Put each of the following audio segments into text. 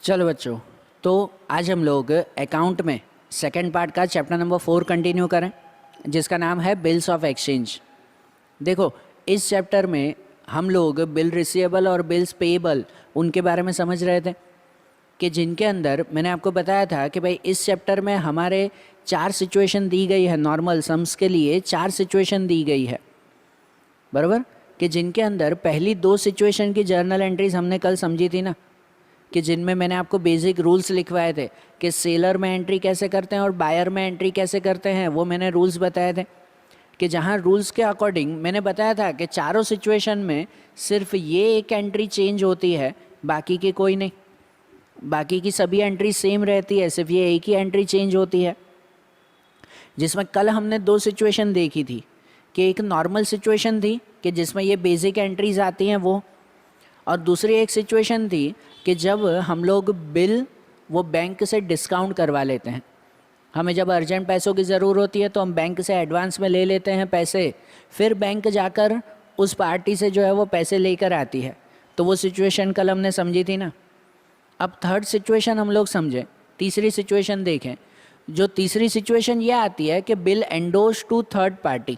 चलो बच्चों, तो आज हम लोग अकाउंट में सेकंड पार्ट का चैप्टर नंबर 4 कंटिन्यू करें, जिसका नाम है बिल्स ऑफ एक्सचेंज। देखो, इस चैप्टर में हम लोग बिल रिसीवेबल और बिल्स पेएबल उनके बारे में समझ रहे थे कि जिनके अंदर मैंने आपको बताया था कि भाई इस चैप्टर में हमारे 4 सिचुएशन दी गई है। नॉर्मल सम्स के लिए 4 सिचुएशन दी गई है, बराबर, कि जिनके अंदर पहली 2 सिचुएशन की जर्नल एंट्रीज हमने कल समझी थी ना, कि जिनमें मैंने आपको बेसिक रूल्स लिखवाए थे कि सेलर में एंट्री कैसे करते हैं और बायर में एंट्री कैसे करते हैं। वो मैंने रूल्स बताए थे कि जहाँ रूल्स के अकॉर्डिंग मैंने बताया था कि चारों सिचुएशन में सिर्फ ये एक एंट्री चेंज होती है, बाकी की कोई नहीं, बाकी की सभी एंट्री सेम रहती है, सिर्फ ये एक ही एंट्री चेंज होती है। जिसमें कल हमने 2 सिचुएशन देखी थी कि एक नॉर्मल सिचुएशन थी कि जिसमें ये बेसिक एंट्रीज आती हैं वो, और दूसरी एक सिचुएशन थी कि जब हम लोग बिल वो बैंक से डिस्काउंट करवा लेते हैं। हमें जब अर्जेंट पैसों की ज़रूरत होती है तो हम बैंक से एडवांस में ले लेते हैं पैसे, फिर बैंक जाकर उस पार्टी से जो है वो पैसे लेकर आती है। तो वो सिचुएशन कल हमने समझी थी ना। अब थर्ड सिचुएशन हम लोग समझें, तीसरी सिचुएशन देखें। जो तीसरी सिचुएशन ये आती है कि bill endorse to third party.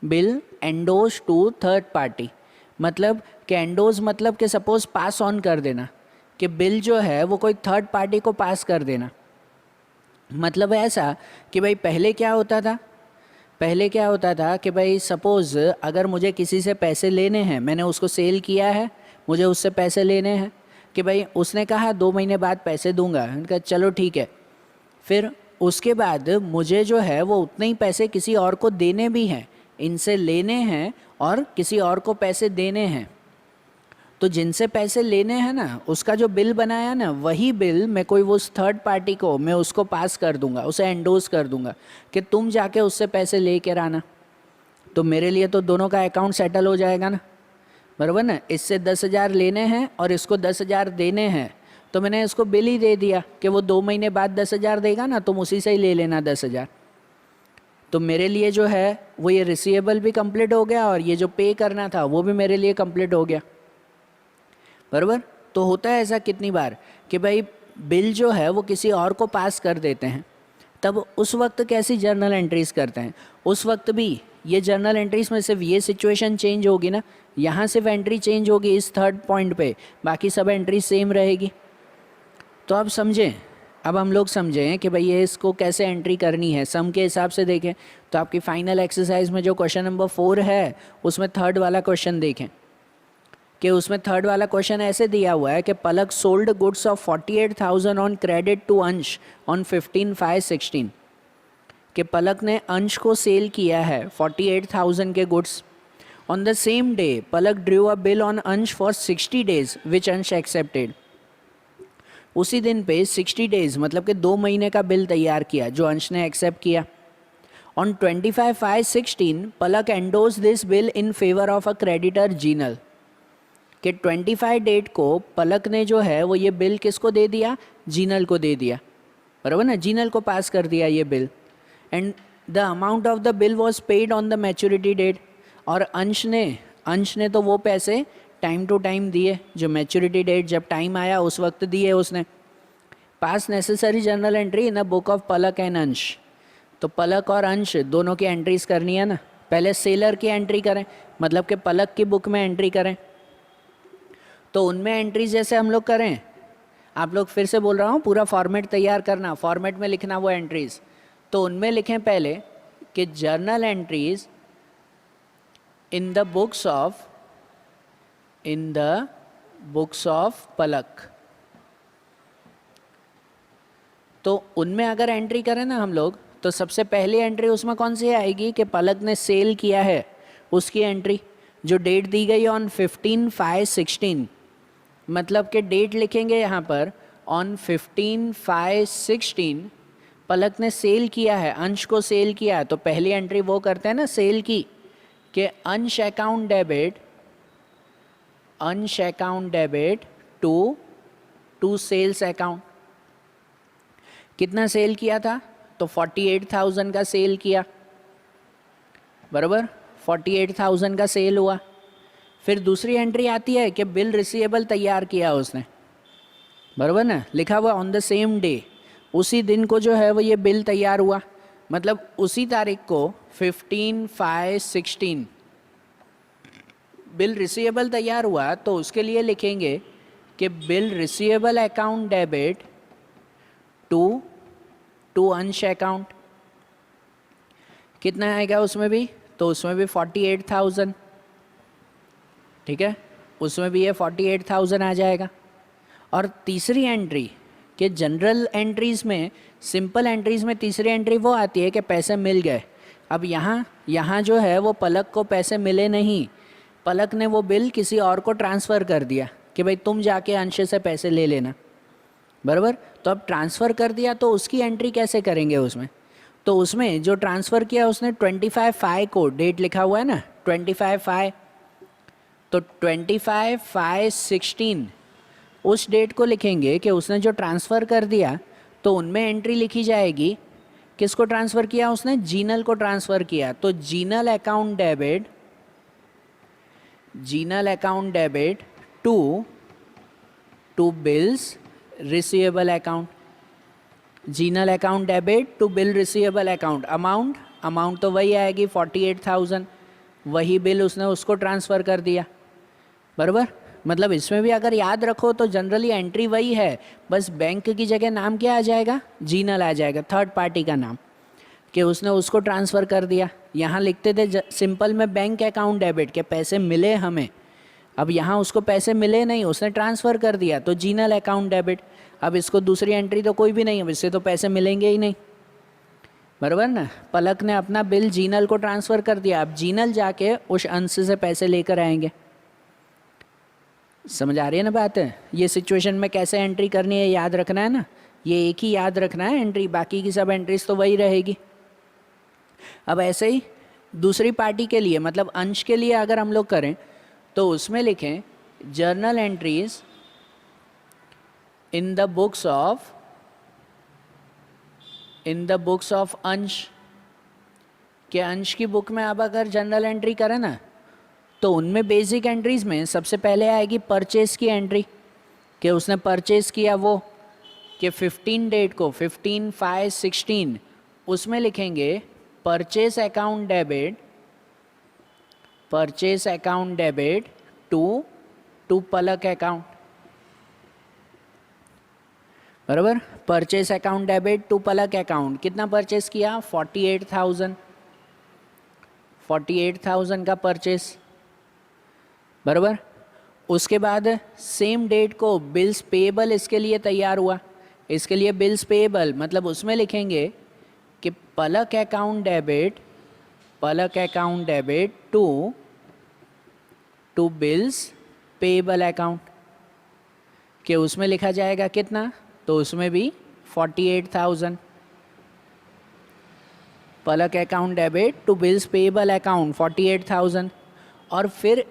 Bill endorse to third party मतलब कि एंडोज मतलब कि सपोज पास ऑन कर देना, कि बिल जो है वो कोई थर्ड पार्टी को पास कर देना। मतलब ऐसा कि भाई पहले क्या होता था कि भाई सपोज अगर मुझे किसी से पैसे लेने हैं, मैंने उसको सेल किया है, मुझे उससे पैसे लेने हैं, कि भाई उसने कहा 2 महीने बाद पैसे दूंगा, उनका चलो ठीक है। फिर उसके बाद मुझे जो है वो उतने ही पैसे किसी और को देने भी हैं, इनसे लेने हैं और किसी और को पैसे देने हैं। तो जिनसे पैसे लेने हैं ना, उसका जो बिल बनाया ना, वही बिल मैं कोई वो उस थर्ड पार्टी को मैं उसको पास कर दूंगा, उसे एंडोर्स कर दूंगा कि तुम जाके उससे पैसे लेकर आना। तो मेरे लिए तो दोनों का अकाउंट सेटल हो जाएगा ना, बराबर ना। इससे 10,000 लेने हैं और इसको 10,000 देने हैं, तो मैंने इसको बिल ही दे दिया कि वो 2 महीने बाद 10,000 देगा ना, तुम उसी से ही ले लेना 10,000। तो मेरे लिए जो है वो ये रिसीवेबल भी कंप्लीट हो गया और ये जो पे करना था वो भी मेरे लिए कंप्लीट हो गया, बराबर। तो होता है ऐसा कितनी बार कि भाई बिल जो है वो किसी और को पास कर देते हैं, तब उस वक्त कैसी जर्नल एंट्रीज करते हैं। उस वक्त भी ये जर्नल एंट्रीज में सिर्फ ये सिचुएशन चेंज होगी ना, यहाँ सिर्फ एंट्री चेंज होगी इस थर्ड पॉइंट पे, बाकी सब एंट्री सेम रहेगी। तो अब समझें, अब हम लोग समझें कि भाई ये इसको कैसे एंट्री करनी है सम के हिसाब से। देखें तो आपकी फाइनल एक्सरसाइज में जो क्वेश्चन नंबर 4 है उसमें थर्ड वाला क्वेश्चन देखें, कि उसमें थर्ड वाला क्वेश्चन ऐसे दिया हुआ है कि Palak sold goods of 48,000 on credit to Ansh on 15/5/16। कि पलक ने अंश को सेल किया है 48,000 के goods. On the same day Palak drew a bill on अंश फॉर 60 डेज विच अंश एक्सेप्टेड। उसी दिन पे 60 डेज मतलब कि 2 महीने का बिल तैयार किया जो अंश ने एक्सेप्ट किया। On 25/5/16 Palak endorse this bill in favour of a creditor Jinal. कि 25 डेट को पलक ने जो है वो ये बिल किसको दे दिया, जीनल को दे दिया, बराबर ना, जीनल को पास कर दिया ये bill. And the amount of the bill was paid on the maturity date. और अंश ने तो वो पैसे टाइम टू टाइम दिए, जो मैच्योरिटी डेट जब टाइम आया उस वक्त दिए उसने। पास necessary journal entry in a book of Palak and अंश। तो पलक और अंश दोनों की एंट्रीज करनी है ना। पहले सेलर की एंट्री करें, मतलब कि पलक की बुक में एंट्री करें। तो उनमें एंट्रीज जैसे हम लोग करें, आप लोग फिर से बोल रहा हूँ पूरा फॉर्मेट तैयार करना, फॉर्मेट में लिखना वो एंट्रीज। तो उनमें लिखें पहले कि journal entries in the books of Palak. तो उनमें अगर एंट्री करें ना हम लोग, तो सबसे पहली एंट्री उसमें कौन सी आएगी कि पलक ने सेल किया है उसकी एंट्री, जो डेट दी गई ऑन 15/5/16। मतलब कि डेट लिखेंगे यहाँ पर ऑन 15/5/16 पलक ने सेल किया है, अंश को सेल किया है। तो पहली एंट्री वो करते हैं ना सेल की, कि Ansh account debit to sales account. कितना सेल किया था, तो 48,000 का सेल किया, बराबर, 48,000 का सेल हुआ। फिर दूसरी एंट्री आती है कि बिल रिसीवेबल तैयार किया उसने, बराबर ना, लिखा हुआ ऑन द सेम डे, उसी दिन को जो है वो ये बिल तैयार हुआ, मतलब उसी तारीख को 15/5/16 बिल रिसीवेबल तैयार हुआ, तो उसके लिए लिखेंगे कि bill receivable account debit to Ansh account. कितना आएगा उसमें भी, तो उसमें भी 48,000, ठीक है, उसमें भी ये 48,000 आ जाएगा। और तीसरी एंट्री कि जनरल एंट्रीज़ में, सिंपल एंट्रीज़ में तीसरी एंट्री वो आती है कि पैसे मिल गए। अब यहाँ जो है वो पलक को पैसे मिले नहीं, पलक ने वो बिल किसी और को ट्रांसफ़र कर दिया कि भाई तुम जाके अंश से पैसे ले लेना, बराबर। तो अब ट्रांसफ़र कर दिया तो उसकी एंट्री कैसे करेंगे उसमें, तो उसमें जो ट्रांसफ़र किया उसने 25/5 को, डेट लिखा हुआ है ना 25/5, तो 25/5/16 उस डेट को लिखेंगे कि उसने जो ट्रांसफ़र कर दिया, तो उनमें एंट्री लिखी जाएगी किसको ट्रांसफ़र किया उसने, जीनल को ट्रांसफ़र किया, तो Jinal account debit to bills receivable account, Jinal account debit to bill receivable account. Amount तो वही आएगी 48,000, वही बिल उसने उसको ट्रांसफ़र कर दिया, बराबर। मतलब इसमें भी अगर याद रखो तो जनरली एंट्री वही है, बस बैंक की जगह नाम क्या आ जाएगा, जीनल आ जाएगा, थर्ड पार्टी का नाम, कि उसने उसको ट्रांसफ़र कर दिया। यहाँ लिखते थे सिंपल में बैंक अकाउंट डेबिट के पैसे मिले हमें, अब यहाँ उसको पैसे मिले नहीं, उसने ट्रांसफ़र कर दिया, तो जीनल अकाउंट डेबिट। अब इसको दूसरी एंट्री तो कोई भी नहीं है, इससे तो पैसे मिलेंगे ही नहीं, बराबर ना। पलक ने अपना बिल जीनल को ट्रांसफ़र कर दिया, अब जीनल जाके उस अंश से पैसे लेकर आएंगे। समझ आ रही है ना बात है। ये सिचुएशन में कैसे एंट्री करनी है याद रखना है ना, ये एक ही याद रखना है एंट्री, बाकी की सब एंट्रीज तो वही रहेगी। अब ऐसे ही दूसरी पार्टी के लिए, मतलब अंश के लिए अगर हम लोग करें तो उसमें लिखें journal entries in the books of अंश, के अंश की बुक में अब अगर जनरल एंट्री करें ना, तो उनमें बेसिक एंट्रीज़ में सबसे पहले आएगी परचेज़ की एंट्री, कि उसने परचेज़ किया वो, कि 15 डेट को 15/5/16 उसमें लिखेंगे purchase account debit to Palak account, बराबर। Purchase account debit to Palak account, कितना परचेज़ किया, 48,000 का परचेज़, बराबर। उसके बाद सेम डेट को बिल्स पेएबल इसके लिए तैयार हुआ, इसके लिए बिल्स पेएबल मतलब उसमें लिखेंगे कि Palak account debit to bills payable account, कि उसमें लिखा जाएगा कितना, तो उसमें भी 48,000, Palak account debit to bills payable account 48,000। और फिर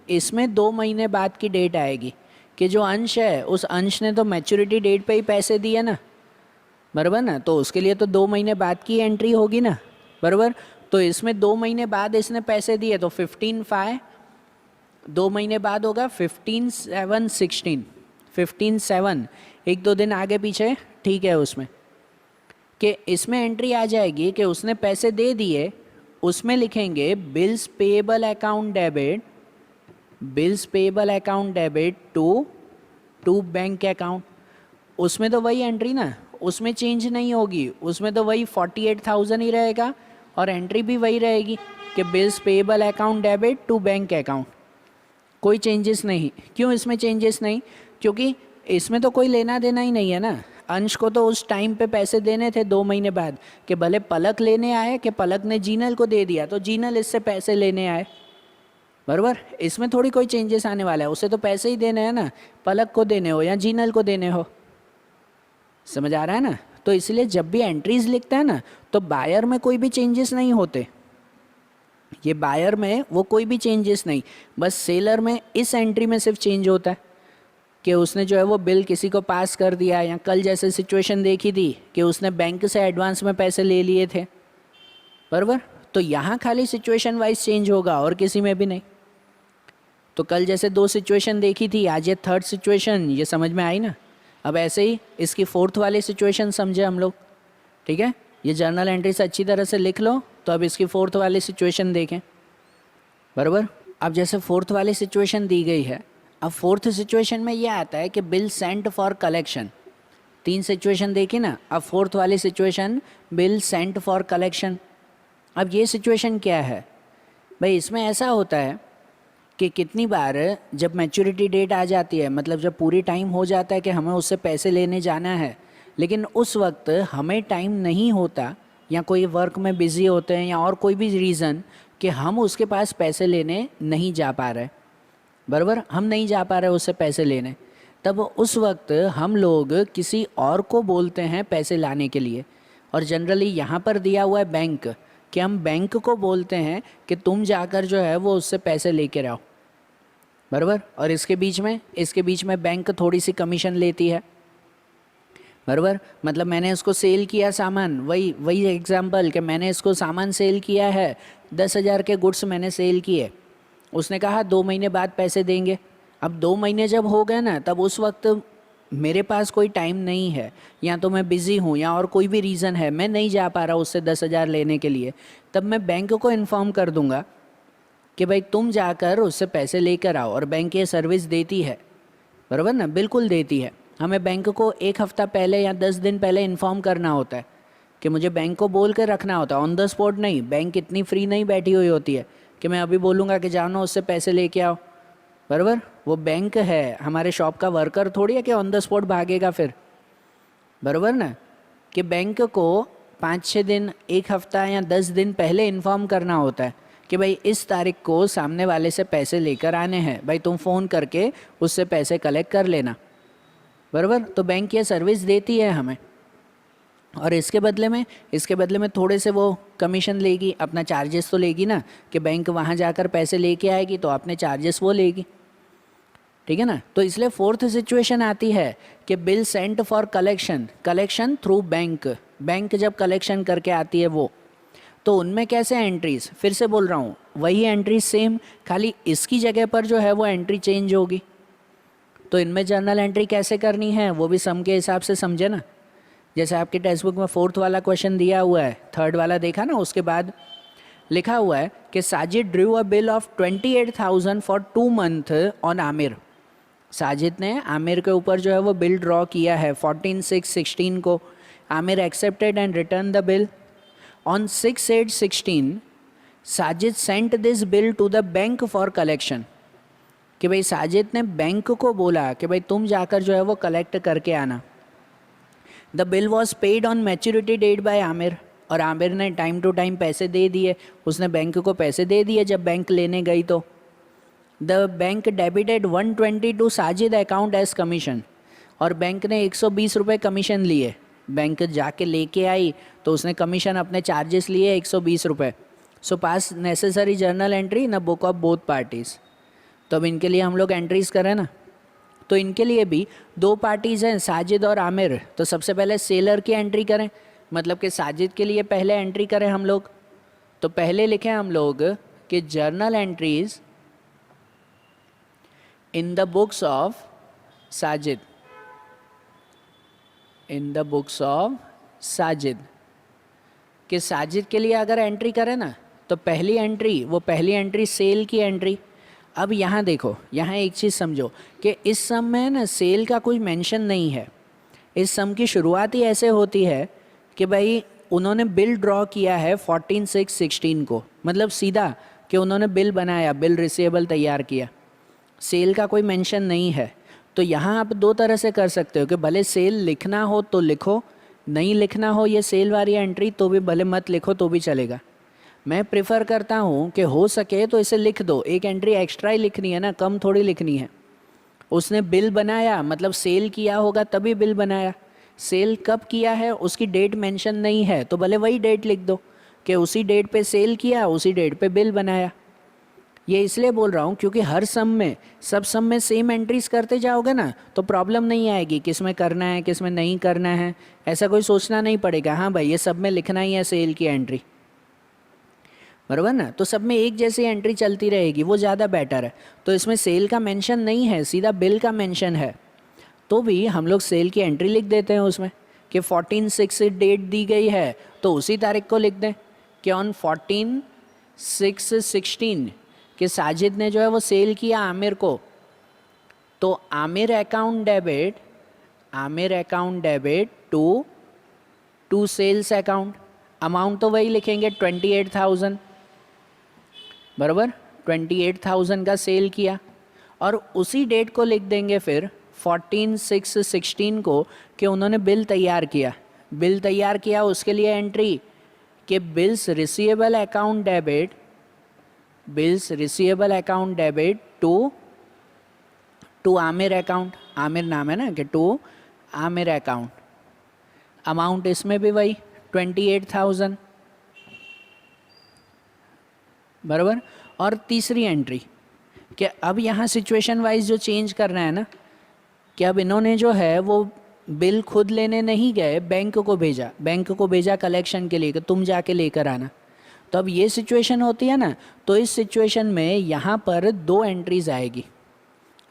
इसमें 2 महीने बाद की डेट आएगी, कि जो अंश है उस अंश ने तो मैच्योरिटी डेट पे ही पैसे दिए ना, बराबर ना, तो उसके लिए तो 2 महीने बाद की एंट्री होगी ना, बराबर। तो इसमें 2 महीने बाद इसने पैसे दिए, तो 15/5, 2 महीने बाद होगा 15/7/16, 15/7, 1-2 दिन आगे पीछे ठीक है उसमें, कि इसमें एंट्री आ जाएगी कि उसने पैसे दे दिए, उसमें लिखेंगे bills payable account debit to bank account. उसमें तो वही एंट्री ना, उसमें चेंज नहीं होगी, उसमें तो वही 48,000 ही रहेगा और एंट्री भी वही रहेगी कि bills payable account debit to bank account, कोई चेंजेस नहीं। क्यों इसमें चेंजेस नहीं, क्योंकि इसमें तो कोई लेना देना ही नहीं है ना, अंश को तो उस टाइम पे पैसे देने थे 2 महीने बाद, कि भले पलक लेने आए कि पलक ने जीनल को दे दिया तो जीनल इससे पैसे लेने आए, बराबर। इसमें थोड़ी कोई चेंजेस आने वाला है, उसे तो पैसे ही देने हैं ना, पलक को देने हो या जीनल को देने हो, समझ आ रहा है ना। तो इसलिए जब भी एंट्रीज लिखता है ना, तो बायर में कोई भी चेंजेस नहीं होते, ये बायर में वो कोई भी चेंजेस नहीं, बस सेलर में इस एंट्री में सिर्फ चेंज होता है कि उसने जो है वो बिल किसी को पास कर दिया, या कल जैसे सिचुएशन देखी थी कि उसने बैंक से एडवांस में पैसे ले लिए थे, बराबर। तो यहाँ खाली सिचुएशन वाइज चेंज होगा और किसी में भी नहीं। तो कल जैसे 2 सिचुएशन देखी थी, आज ये 3rd सिचुएशन, ये समझ में आई ना। अब ऐसे ही इसकी फोर्थ वाली सिचुएशन समझे हम लोग, ठीक है। ये जर्नल एंट्री से अच्छी तरह से लिख लो। तो अब इसकी फोर्थ वाली सिचुएशन देखें, बराबर। अब जैसे फोर्थ वाली सिचुएशन दी गई है, अब फोर्थ सिचुएशन में ये आता है कि bill sent for collection. 3 situation देखी ना, अब फोर्थ वाली situation bill sent for collection. अब ये सिचुएशन क्या है भाई, इसमें ऐसा होता है कि कितनी बार जब मैच्योरिटी डेट आ जाती है, मतलब जब पूरी टाइम हो जाता है कि हमें उससे पैसे लेने जाना है, लेकिन उस वक्त हमें टाइम नहीं होता या कोई वर्क में बिज़ी होते हैं या और कोई भी रीज़न कि हम उसके पास पैसे लेने नहीं जा पा रहे, बराबर, हम नहीं जा पा रहे उससे पैसे लेने, तब उस वक्त हम लोग किसी और को बोलते हैं पैसे लाने के लिए। और जनरली यहाँ पर दिया हुआ है बैंक, कि हम बैंक को बोलते हैं कि तुम जाकर जो है वो उससे पैसे लेके आओ, बराबर। और इसके बीच में बैंक थोड़ी सी कमीशन लेती है, बराबर। मतलब मैंने इसको सेल किया सामान, वही एग्जांपल कि मैंने इसको सामान सेल किया है, 10,000 के गुड्स मैंने सेल किए, उसने कहा 2 महीने बाद पैसे देंगे। अब 2 महीने जब हो गए ना, तब उस वक्त मेरे पास कोई टाइम नहीं है, या तो मैं बिज़ी हूँ या और कोई भी रीज़न है, मैं नहीं जा पा रहा उससे 10,000 लेने के लिए, तब मैं बैंक को इन्फॉर्म कर दूंगा कि भाई तुम जाकर उससे पैसे लेकर आओ। और बैंक ये सर्विस देती है, बराबर ना, बिल्कुल देती है। हमें बैंक को 1 हफ़्ता पहले या 10 दिन पहले इन्फॉर्म करना होता है कि मुझे बैंक को बोल कर रखना होता है, ऑन द स्पॉट नहीं। बैंक इतनी फ्री नहीं बैठी हुई होती है कि मैं अभी बोलूँगा कि जानो उससे पैसे लेके आओ, बराबर। वो बैंक है, हमारे शॉप का वर्कर थोड़ी है कि ऑन द स्पॉट भागेगा फिर, बराबर ना। कि बैंक को 5-6 दिन, 1 हफ़्ता या 10 दिन पहले इन्फॉर्म करना होता है कि भाई इस तारीख को सामने वाले से पैसे लेकर आने हैं, भाई तुम फ़ोन करके उससे पैसे कलेक्ट कर लेना, बराबर। तो बैंक ये सर्विस देती है हमें, और इसके बदले में थोड़े से वो कमीशन लेगी, अपना चार्जेस तो लेगी ना, कि बैंक वहाँ जाकर पैसे लेके आएगी तो अपने चार्जेस वो लेगी, ठीक है ना। तो इसलिए फोर्थ सिचुएशन आती है कि bill sent for collection through bank जब कलेक्शन करके आती है वो, तो उनमें कैसे एंट्रीज, फिर से बोल रहा हूँ, वही एंट्रीज सेम, खाली इसकी जगह पर जो है वो एंट्री चेंज होगी। तो इनमें जर्नल एंट्री कैसे करनी है वो भी सम के हिसाब से समझे ना। जैसे आपके टेक्स्ट बुक में 4th वाला क्वेश्चन दिया हुआ है, 3rd वाला देखा ना, उसके बाद लिखा हुआ है कि Sajid drew a bill of 28,000 for 2 month on Aamir. Sajid ने आमिर के ऊपर जो है वो बिल ड्रॉ किया है 14/6/16 को। Aamir accepted and return the bill on 6/8/16। Sajid sent this bill to the bank for collection, कि भाई साजिद ने बैंक को बोला कि भाई तुम जाकर जो है वो कलेक्ट करके आना। The bill was paid on maturity date by Aamir, और आमिर ने टाइम टू टाइम पैसे दे दिए, उसने बैंक को पैसे दे दिए जब बैंक लेने गई तो। The bank debited 120 to Sajid account as commission, और बैंक ने 120 रुपये कमीशन लिए। बैंक जाके लेके आई तो उसने कमीशन अपने चार्जेस लिए 120 रुपये। So pass necessary journal entry in book of both parties. तो अब इनके लिए हम लोग एंट्रीज करें ना, तो इनके लिए भी 2 पार्टीज़ हैं, साजिद और आमिर। तो सबसे पहले सेलर की एंट्री करें, मतलब कि साजिद के लिए पहले एंट्री करें हम लोग। तो पहले लिखें हम लोग कि journal entries in the books of Sajid, in the books of Sajid. कि साजिद के लिए अगर एंट्री करें ना, तो पहली एंट्री सेल की एंट्री। अब यहाँ देखो, यहाँ एक चीज़ समझो कि इस सम में ना सेल का कोई मेंशन नहीं है। इस सम की शुरुआत ही ऐसे होती है कि भाई उन्होंने बिल ड्रॉ किया है 14/6/16 को, मतलब सीधा कि उन्होंने बिल बनाया, बिल रिसीवेबल तैयार किया, सेल का कोई मेंशन नहीं है। तो यहाँ आप 2 तरह से कर सकते हो कि भले सेल लिखना हो तो लिखो, नहीं लिखना हो ये सेल वाली एंट्री तो भी भले मत लिखो तो भी चलेगा। मैं प्रेफर करता हूँ कि हो सके तो इसे लिख दो, एक एंट्री एक्स्ट्रा ही लिखनी है ना, कम थोड़ी लिखनी है। उसने बिल बनाया मतलब सेल किया होगा तभी बिल बनाया, सेल कब किया है उसकी डेट मेंशन नहीं है तो भले वही डेट लिख दो कि उसी डेट पे सेल किया, उसी डेट पे बिल बनाया। ये इसलिए बोल रहा हूँ क्योंकि हर सम में, सब सम में सेम एंट्रीज करते जाओगे ना तो प्रॉब्लम नहीं आएगी, किस में करना है किस में नहीं करना है, ऐसा कोई सोचना नहीं पड़ेगा। हाँ भाई ये सब में लिखना ही है सेल की एंट्री, बराबर ना। तो सब में एक जैसी एंट्री चलती रहेगी, वो ज़्यादा बेटर है। तो इसमें सेल का मेंशन नहीं है, सीधा बिल का मेंशन है। तो भी हम लोग सेल की एंट्री लिख देते हैं उसमें कि 14/6 डेट दी गई है तो उसी तारीख को लिख दें कि ऑन 14/6/16 कि साजिद ने जो है वो सेल किया आमिर को, तो Aamir account debit to sales account, amount तो वही लिखेंगे 28,000, बराबर 28,000 का सेल किया, और उसी डेट को लिख देंगे फिर 14/6/16 को कि उन्होंने बिल तैयार किया, उसके लिए एंट्री कि bills receivable account debit to Aamir account, Aamir नाम है ना, कि टू आमिर अकाउंट, अमाउंट इसमें भी वही 28,000, बराबर। और तीसरी एंट्री कि अब यहाँ सिचुएशन वाइज जो चेंज करना है ना, कि अब इन्होंने जो है वो बिल खुद लेने नहीं गए, बैंक को भेजा कलेक्शन के लिए कि तुम जाके लेकर आना। तो अब ये सिचुएशन होती है ना, तो इस सिचुएशन में यहाँ पर 2 एंट्रीज आएगी,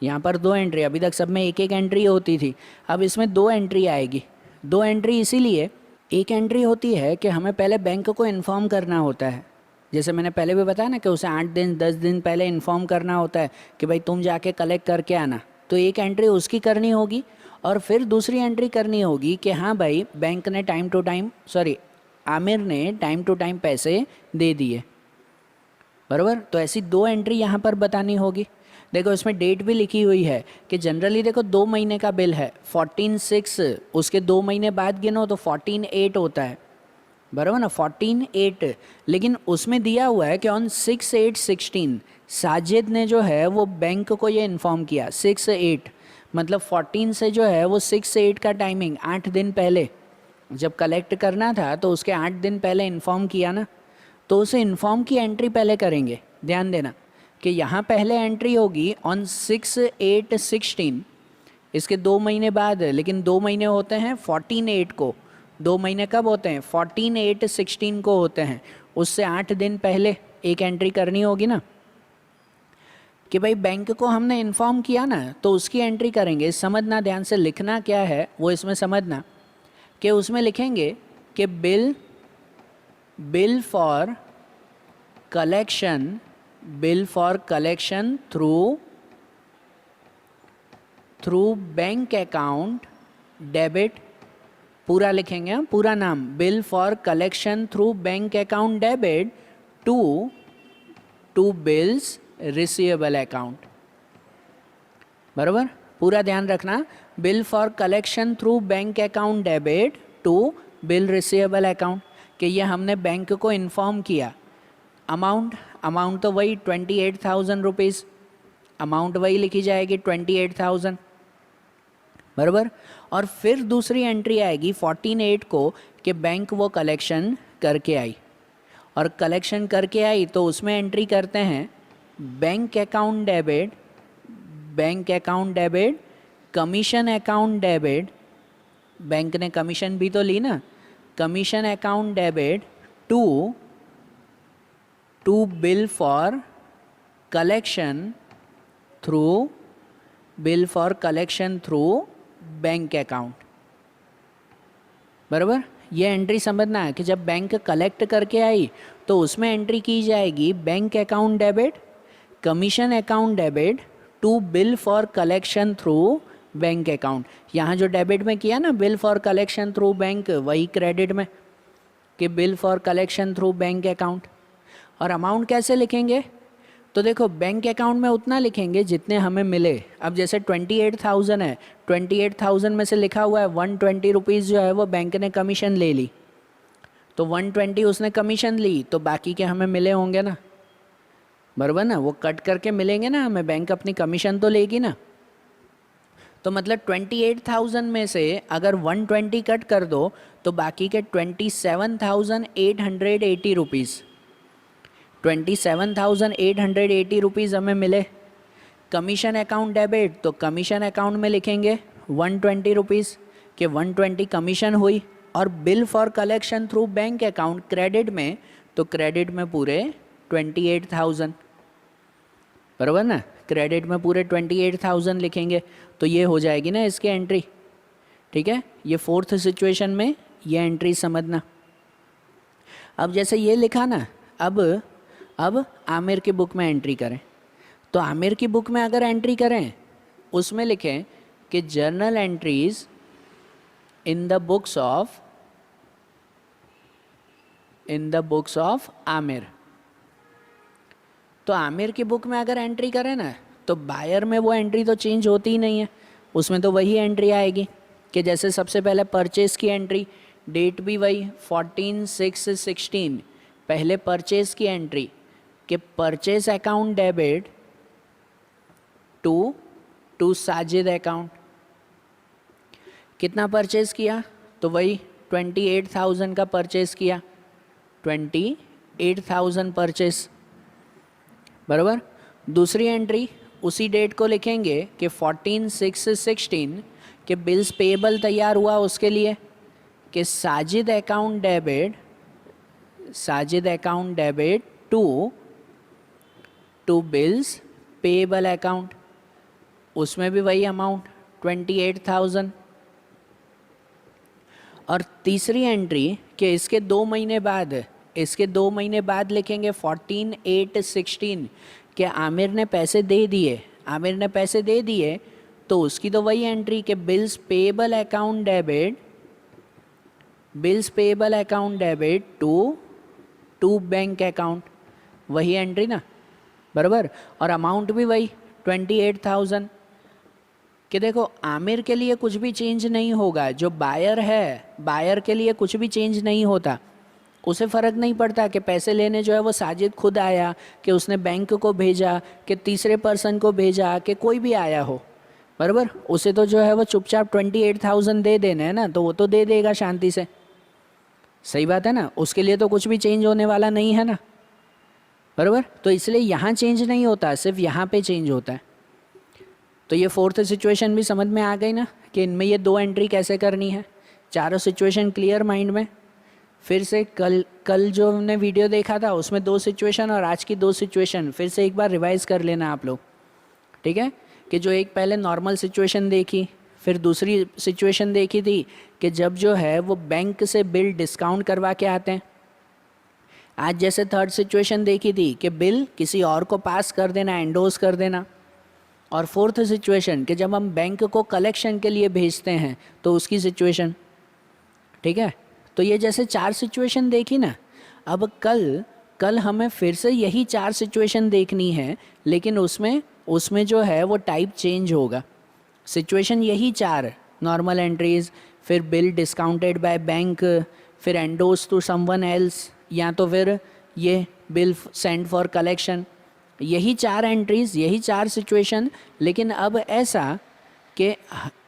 यहाँ पर 2 एंट्री, अभी तक सब में एक एंट्री होती थी, अब इसमें 2 एंट्री आएगी। 2 एंट्री इसीलिए, एक एंट्री होती है कि हमें पहले बैंक को इन्फॉर्म करना होता है, जैसे मैंने पहले भी बताया ना कि उसे 8 दिन 10 दिन पहले इन्फॉर्म करना होता है कि भाई तुम जाके कलेक्ट करके आना, तो एक एंट्री उसकी करनी होगी। और फिर दूसरी एंट्री करनी होगी कि हाँ भाई बैंक ने आमिर ने टाइम टू टाइम पैसे दे दिए, बराबर। तो ऐसी 2 एंट्री यहाँ पर बतानी होगी। देखो इसमें डेट भी लिखी हुई है कि जनरली देखो 2 महीने का बिल है, 14/6 उसके 2 महीने बाद गिनो तो 14/8 होता है, बराबर ना, 14/8, लेकिन उसमें दिया हुआ है कि ऑन 6/8/16 साजिद ने जो है वो बैंक को ये इन्फॉर्म किया, 6/8 मतलब 14 से जो है वो 6/8 का टाइमिंग 8 दिन पहले जब कलेक्ट करना था तो उसके 8 दिन पहले इन्फॉर्म किया ना, तो उसे इन्फॉर्म की एंट्री पहले करेंगे। ध्यान देना कि यहाँ पहले एंट्री होगी ऑन 6/8/16, इसके 2 महीने बाद, लेकिन 2 महीने होते हैं 14/8 को, 2 महीने कब होते हैं 14/8/16 को होते हैं, उससे 8 दिन पहले एक एंट्री करनी होगी ना कि भाई बैंक को हमने इन्फॉर्म किया ना, तो उसकी एंट्री करेंगे। समझना ध्यान से, लिखना क्या है वो इसमें समझना कि उसमें लिखेंगे कि bill for collection through bank account debit, पूरा लिखेंगे हम, पूरा नाम, bill for collection through bank account debit to bills receivable account, बराबर। पूरा ध्यान रखना, bill for collection through bank account debit to bill receivable account, कि ये हमने बैंक को इन्फॉर्म किया। अमाउंट तो वही 28,000 रुपीज़, अमाउंट वही लिखी जाएगी 28,000, बराबर। और फिर दूसरी एंट्री आएगी 14/8 को कि बैंक वो कलेक्शन करके आई, और कलेक्शन करके आई तो उसमें एंट्री करते हैं bank account debit commission account debit, bank ने कमीशन भी तो ली ना, commission account debit to bill for collection through bank account, बराबर। ये एंट्री समझना है कि जब बैंक कलेक्ट करके आई तो उसमें एंट्री की जाएगी bank account debit commission account debit to bill for collection through bank account. यहाँ जो डेबिट में किया ना bill for collection through bank, वही क्रेडिट में कि bill for collection through bank account. और अमाउंट कैसे लिखेंगे, तो देखो बैंक अकाउंट में उतना लिखेंगे जितने हमें मिले। अब जैसे 28,000 है, 28,000 में से लिखा हुआ है 120 रुपीज़ जो है वो बैंक ने कमीशन ले ली, तो 120 उसने कमीशन ली, तो बाकी के हमें मिले होंगे ना, बराबर ना, वो कट करके मिलेंगे ना हमें, बैंक अपनी कमीशन तो लेगी ना। तो मतलब 28,000 में से अगर 120 कट कर दो तो बाकी के 27,880 रुपीज़, 27,880 रुपीज़ हमें मिले। कमीशन अकाउंट डेबिट, तो कमीशन अकाउंट में लिखेंगे 120 रुपीज़ कि 120 कमीशन हुई, और bill for collection through bank account credit में, तो क्रेडिट में पूरे 28,000, बराबर ना, क्रेडिट में पूरे 28,000 लिखेंगे तो ये हो जाएगी ना इसकी एंट्री। ठीक है, ये फोर्थ सिचुएशन में ये एंट्री समझना। अब जैसे ये लिखा ना, अब आमिर की बुक में एंट्री करें। तो आमिर की बुक में अगर एंट्री करें उसमें लिखें कि journal entries in the books of Aamir. तो आमिर की बुक में अगर एंट्री करें ना तो बायर में वो एंट्री तो चेंज होती ही नहीं है, उसमें तो वही एंट्री आएगी कि जैसे सबसे पहले परचेस की एंट्री, डेट भी वही 14/6/16, पहले परचेस की एंट्री कि purchase account debit to Sajid account. कितना परचेस किया, तो वही 28,000 का परचेस किया, 28,000 परचेस, बराबर। दूसरी एंट्री उसी डेट को लिखेंगे कि 14/6/16 के बिल्स पेएबल तैयार हुआ उसके लिए कि Sajid account debit to bills payable account, उसमें भी वही अमाउंट 28,000। और तीसरी एंट्री कि इसके 2 महीने बाद लिखेंगे 14/8/16 कि आमिर ने पैसे दे दिए, तो उसकी तो वही एंट्री कि bills payable account debit to bank account, वही एंट्री ना, बराबर। और अमाउंट भी वही 28,000 कि देखो आमिर के लिए कुछ भी चेंज नहीं होगा, जो बायर के लिए कुछ भी चेंज नहीं होता, उसे फ़र्क नहीं पड़ता कि पैसे लेने जो है वो साजिद खुद आया, कि उसने बैंक को भेजा, कि तीसरे पर्सन को भेजा, कि कोई भी आया हो, बराबर। उसे तो जो है वो चुपचाप 28,000 दे देना है ना, तो वो तो दे देगा शांति से, सही बात है ना, उसके लिए तो कुछ भी चेंज होने वाला नहीं है ना, बराबर। तो इसलिए यहाँ चेंज नहीं होता, सिर्फ यहाँ पे चेंज होता है। तो ये फोर्थ सिचुएशन भी समझ में आ गई ना कि इनमें ये 2 एंट्री कैसे करनी है। चारों सिचुएशन क्लियर माइंड में। फिर से कल जो हमने वीडियो देखा था उसमें 2 सिचुएशन और आज की 2 सिचुएशन फिर से एक बार रिवाइज़ कर लेना आप लोग, ठीक है। कि जो एक पहले नॉर्मल सिचुएशन देखी, फिर दूसरी सिचुएशन देखी थी कि जब जो है वो बैंक से बिल डिस्काउंट करवा के आते हैं। आज जैसे थर्ड सिचुएशन देखी थी कि बिल किसी और को पास कर देना, एंडोर्स कर देना। और फोर्थ सिचुएशन कि जब हम बैंक को कलेक्शन के लिए भेजते हैं तो उसकी सिचुएशन, ठीक है। तो ये जैसे 4 सिचुएशन देखी ना, अब कल हमें फिर से यही 4 सिचुएशन देखनी है, लेकिन उसमें जो है वो टाइप चेंज होगा। सिचुएशन यही 4, नॉर्मल एंट्रीज, फिर बिल डिस्काउंटेड बाय बैंक, फिर एंडोर्स टू समवन एल्स, या तो फिर ये बिल सेंड फॉर कलेक्शन, यही 4 एंट्रीज, यही 4 सिचुएशन। लेकिन अब ऐसा कि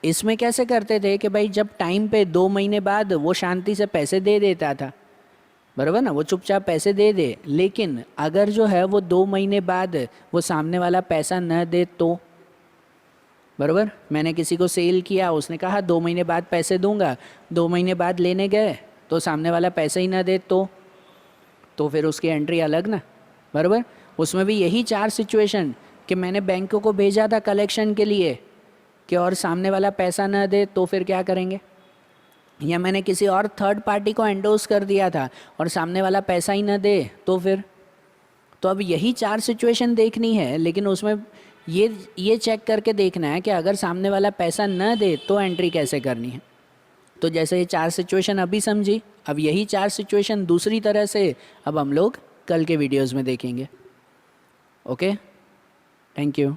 इसमें कैसे करते थे कि भाई जब टाइम पे 2 महीने बाद वो शांति से पैसे दे देता था, बराबर ना, वो चुपचाप पैसे दे दे। लेकिन अगर जो है वो 2 महीने बाद वो सामने वाला पैसा न दे तो, बराबर, मैंने किसी को सेल किया, उसने कहा 2 महीने बाद पैसे दूंगा, 2 महीने बाद लेने गए तो सामने वाला पैसे ही ना दे तो फिर उसकी एंट्री अलग ना, बराबर। उसमें भी यही 4 सिचुएशन कि मैंने बैंक को भेजा था कलेक्शन के लिए कि और सामने वाला पैसा न दे तो फिर क्या करेंगे, या मैंने किसी और थर्ड पार्टी को एंडोर्स कर दिया था और सामने वाला पैसा ही न दे तो फिर। तो अब यही 4 सिचुएशन देखनी है, लेकिन उसमें ये चेक करके देखना है कि अगर सामने वाला पैसा न दे तो एंट्री कैसे करनी है। तो जैसे ये 4 सिचुएशन अभी समझी, अब यही 4 सिचुएशन दूसरी तरह से अब हम लोग कल के वीडियोज़ में देखेंगे। Okay, thank you.